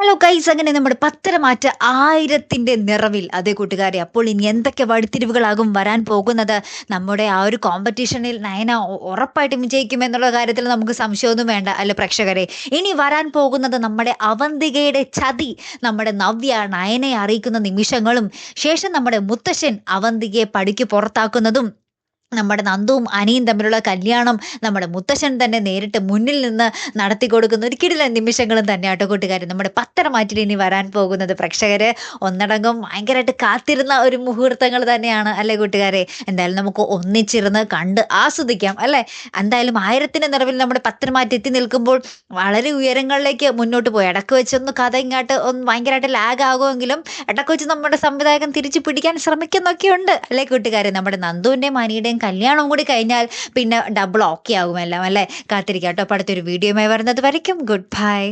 Hello guys, അങ്ങനെ നമ്മുടെ പത്തരമാറ്റ് 1000ന്റെ നിറവിൽ. അതേ കൂട്ടുകാരെ, അപ്പോൾ ഇനി എന്തൊക്കെ വഴിത്തിരിവുകളാകും വരാൻ പോകുന്നത്? നമ്മുടെ ആ ഒരു കോമ്പറ്റീഷനിൽ നയന ഉറപ്പായിട്ടും വിജയിക്കും എന്നുള്ള കാര്യത്തിൽ നമുക്ക് സംശയമൊന്നും വേണ്ട അല്ലെ പ്രേക്ഷകരെ. ഇനി വരാൻ പോകുന്നത് നമ്മുടെ അവന്തികയുടെ ചതി, നമ്മുടെ നവ്യ നയനയെ അറിയിക്കുന്ന നിമിഷങ്ങളും, ശേഷം നമ്മുടെ മുത്തശ്ശൻ അവന്തികയെ പടിക്ക് പുറത്താക്കുന്നതും, നമ്മുടെ നന്ദുവും അനിയും തമ്മിലുള്ള കല്യാണം നമ്മുടെ മുത്തശ്ശൻ തന്നെ നേരിട്ട് മുന്നിൽ നിന്ന് നടത്തി കൊടുക്കുന്ന ഒരു കിടിലൻ നിമിഷങ്ങളും തന്നെ ആട്ടോ കൂട്ടുകാർ. നമ്മുടെ പത്തരമാറ്റിൽ ഇനി വരാൻ പോകുന്നത് പ്രേക്ഷകര് ഒന്നടങ്കം ഭയങ്കരമായിട്ട് കാത്തിരുന്ന ഒരു മുഹൂർത്തങ്ങൾ തന്നെയാണ് അല്ലേ കൂട്ടുകാരെ. എന്തായാലും നമുക്ക് ഒന്നിച്ചിരുന്ന് കണ്ട് ആസ്വദിക്കാം അല്ലേ. എന്തായാലും 1000ന്റെ നിറവിൽ നമ്മുടെ പത്തരമാറ്റ് എത്തി നിൽക്കുമ്പോൾ വളരെ ഉയരങ്ങളിലേക്ക് മുന്നോട്ട് പോയി. ഇടക്ക് വെച്ചൊന്ന് കഥ ഇങ്ങോട്ട് ഒന്ന് ഭയങ്കരമായിട്ട് ലാഗ് ആകുമെങ്കിലും ഇടക്ക് വെച്ച് നമ്മുടെ സംവിധായകൻ തിരിച്ചു പിടിക്കാൻ ശ്രമിക്കുന്നൊക്കെയുണ്ട് അല്ലേ കൂട്ടുകാരെ. നമ്മുടെ നന്ദുവിൻ്റെയും അനിയുടെയും കല്യാണം കൂടി കഴിഞ്ഞാൽ പിന്നെ ഡബിൾ ഓക്കെ ആകുമെല്ലാം അല്ലേ. കാത്തിരിക്കാം കേട്ടോ. അപ്പോൾ അടുത്തൊരു വീഡിയോയുമായി വരുന്നത് വരയ്ക്കും ഗുഡ് ബൈ.